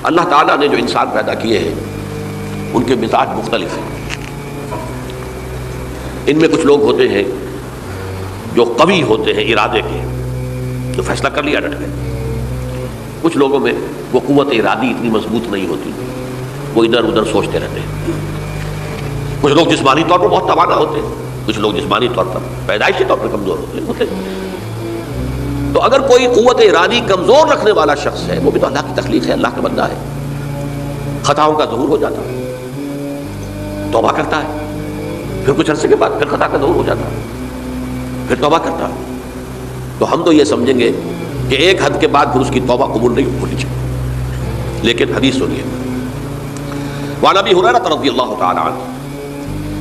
اللہ تعالیٰ نے جو انسان پیدا کیے ہیں ان کے مزاج مختلف ہیں. ان میں کچھ لوگ ہوتے ہیں جو قوی ہوتے ہیں ارادے کے، جو فیصلہ کر لیا ڈٹ گئے. کچھ لوگوں میں وہ قوت ارادی اتنی مضبوط نہیں ہوتی، وہ ادھر ادھر سوچتے رہتے ہیں. کچھ لوگ جسمانی طور پر بہت توانا ہوتے ہیں، کچھ لوگ جسمانی طور پر پیدائشی طور پر کمزور ہوتے ہیں. تو اگر کوئی قوت ارادی کمزور رکھنے والا شخص ہے، وہ بھی تو اللہ کی تخلیق ہے، اللہ کا بندہ ہے، خطاؤں کا ظہور ہو جاتا ہے، توبہ کرتا ہے، پھر کچھ عرصے کے بعد پھر خطا کا ظہور ہو جاتا ہے، پھر توبہ کرتا ہے. تو ہم تو یہ سمجھیں گے کہ ایک حد کے بعد پھر اس کی توبہ قبول نہیں ہونی چاہیے. لیکن حدیث سنیے. وعن ابی ہریرہ رضی اللہ تعالی عنہ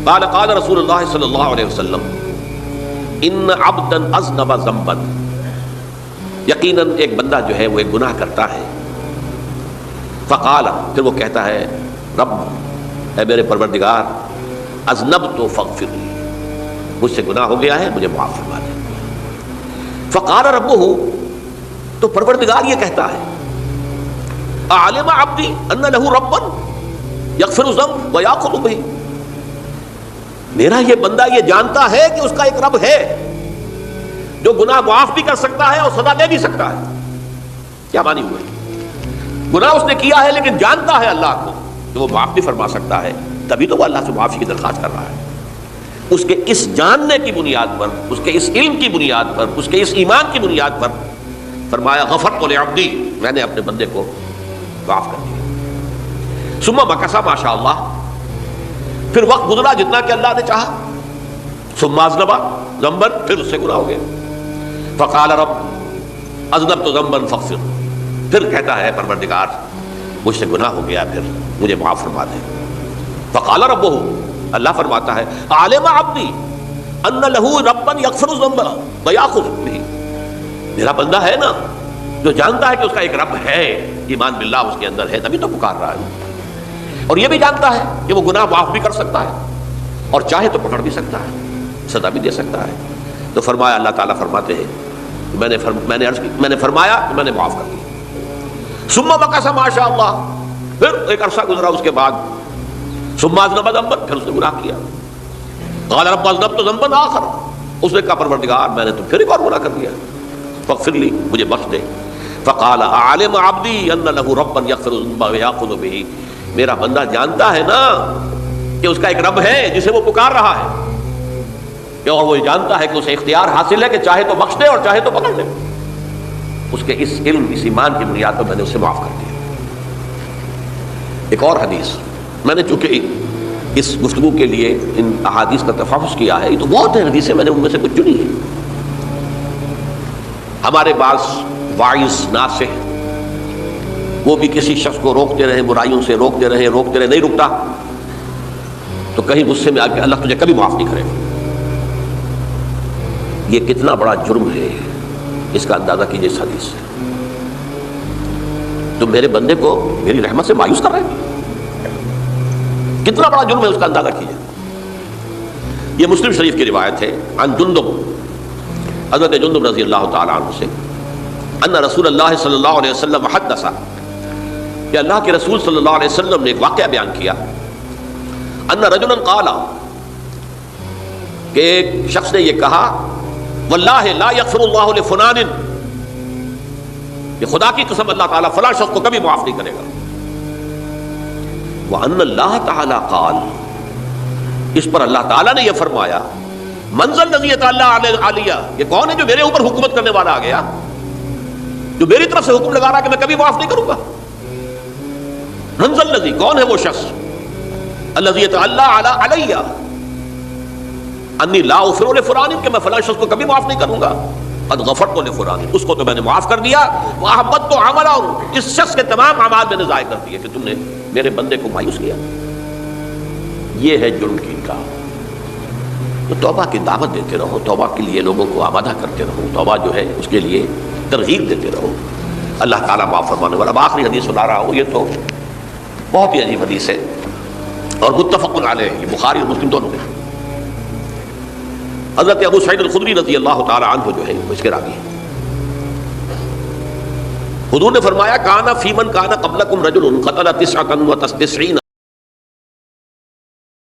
قال قال رسول اللہ صلی اللہ علیہ وسلم ان عبدا اذنب ذنبا، یقیناً ایک بندہ جو ہے وہ ایک گناہ کرتا ہے. فقال، پھر وہ کہتا ہے رب، اے میرے پروردگار، اذنبت فاغفر لی، مجھ سے گناہ ہو گیا ہے، مجھے معاف فرما دے. فقال ربہ، تو پروردگار یہ کہتا ہے اعلم عبدی ان لہ ربا یغفر الذنب ویأخذ بہ، میرا یہ بندہ یہ جانتا ہے کہ اس کا ایک رب ہے جو گناہ معاف بھی کر سکتا ہے اور سزا دے بھی سکتا ہے. کیا معنی ہوئے؟ گناہ اس نے کیا ہے لیکن جانتا ہے اللہ کو کہ وہ معاف بھی فرما سکتا ہے، تبھی تو وہ اللہ سے معافی کی درخواست کر رہا ہے. اس کے اس جاننے کی بنیاد پر، اس کے اس علم کی بنیاد پر، اس کے اس ایمان کی بنیاد پر فرمایا غفرت لعبدی، میں نے اپنے بندے کو معاف کر دیا. ثم مکث ما شاء اللہ، پھر وقت گزرا جتنا کہ اللہ نے چاہا. ثم اذنب ذنبا، پھر اس سے گناہ ہو گیا. فقال رب اذنبت ذنبا فاغفر، پھر کہتا ہے پروردگار مجھ سے گناہ ہو گیا، پھر مجھے معاف فرما دے. فقال ربہ، اللہ فرماتا ہے عالم عبدی ان لہ ربا یغفر الذنب ویأخذ بہ، میرا بندہ ہے نا جو جانتا ہے کہ اس کا ایک رب ہے، ایمان باللہ اس کے اندر ہے، تبھی تو پکار رہا ہے. اور یہ بھی جانتا ہے کہ وہ گناہ معاف بھی کر سکتا ہے اور چاہے تو پکڑ بھی سکتا ہے، سزا بھی دے سکتا ہے. تو فرمایا، اللہ تعالیٰ فرماتے ہیں میں نے فرمایا کہ میں نے معاف کر دیا. ثم مکث ما شاء اللہ، پھر ایک عرصہ گزرا اس کے بعد. ثم اذنب ذنبا، پھر اس نے گناہ کیا. قال رب اذنبت ذنبا آخر، اس نے کہا پروردگار میں نے تو پھر ایک اور گناہ کر دیا، فاغفر لی، مجھے بخش دے. فقال اعلم عبدی ان لہ ربا یغفر الذنب ویأخذ بہ، میرا بندہ جانتا ہے نا کہ اس کا ایک رب ہے جسے وہ پکار رہا ہے، اور وہ جانتا ہے کہ اسے اختیار حاصل ہے کہ چاہے تو بخش دے اور چاہے تو پکڑ دے. اس کے اس علم، اس ایمان کی بنیاد پر میں نے اسے معاف کر دیا. ایک اور حدیث، میں نے چونکہ اس گفتگو کے لیے ان احادیث کا تفحص کیا ہے، یہ تو بہت ہیں حدیثیں، میں نے ان میں سے کچھ چنی ہیں. ہمارے بعض واعظ ناصح وہ بھی کسی شخص کو روکتے رہے، برائیوں سے روکتے رہے، نہیں رکتا تو کہیں غصے میں آ کے اللہ تجھے کبھی معاف نہیں کرے گا. یہ کتنا بڑا جرم ہے، اس کا اندازہ کیجئے اس حدیث سے. تو میرے بندے کو میری رحمت سے مایوس کر رہے ہیں، کتنا بڑا جرم ہے اس کا اندازہ کیجئے. یہ مسلم شریف کی روایت ہے عن جندب، حضرت جندب رضی اللہ تعالی عنہ سے، ان رسول اللہ صلی اللہ علیہ وسلم حدث، کہ اللہ کے رسول صلی اللہ علیہ وسلم نے ایک واقعہ بیان کیا. ان رجلا قال، کہ ایک شخص نے یہ کہا واللہ لا یغفر اللہ لفلان، کہ خدا کی قسم اللہ تعالیٰ فلاں شخص کو کبھی معاف نہیں کرے گا. وان اللہ تعالیٰ قال، اس پر اللہ تعالیٰ نے یہ فرمایا من ذا الذی یتعالی علیہ، یہ کون ہے جو میرے اوپر حکومت کرنے والا آ گیا، جو میری طرف سے حکم لگا رہا کہ میں کبھی معاف نہیں کروں گا. من ذا الذی، کون ہے وہ شخص، الذی یتعالی علیہ انی لا اغفر لفلان، کہ میں فلاں شخص کو کبھی معاف نہیں کروں گا. قد غفرت لفلان، اس کو تو میں نے معاف کر دیا. واحبطت عملہ، اس شخص کے تمام اعمال میں نے ضائع کر دیے کہ تم نے میرے بندے کو مایوس کیا. یہ ہے جرم کی انکار. تو توبہ کی دعوت دیتے رہو، توبہ کے لیے لوگوں کو آمادہ کرتے رہو، توبہ جو ہے اس کے لیے ترغیب دیتے رہو. اللہ تعالیٰ معاف فرمانے والا. اب آخری حدیث سنا رہا ہوں، یہ تو بہت ہی عجیب حدیث ہے اور متفق علیہ، یہ بخاری اور مسلم دونوں میں. حضرت ابو سعید الخدری رضی اللہ تعالی عنہ جو ہے وہ اس کے راوی ہیں. حضور نے فرمایا کانا فیمن کانا قبلکم رجل قتل 99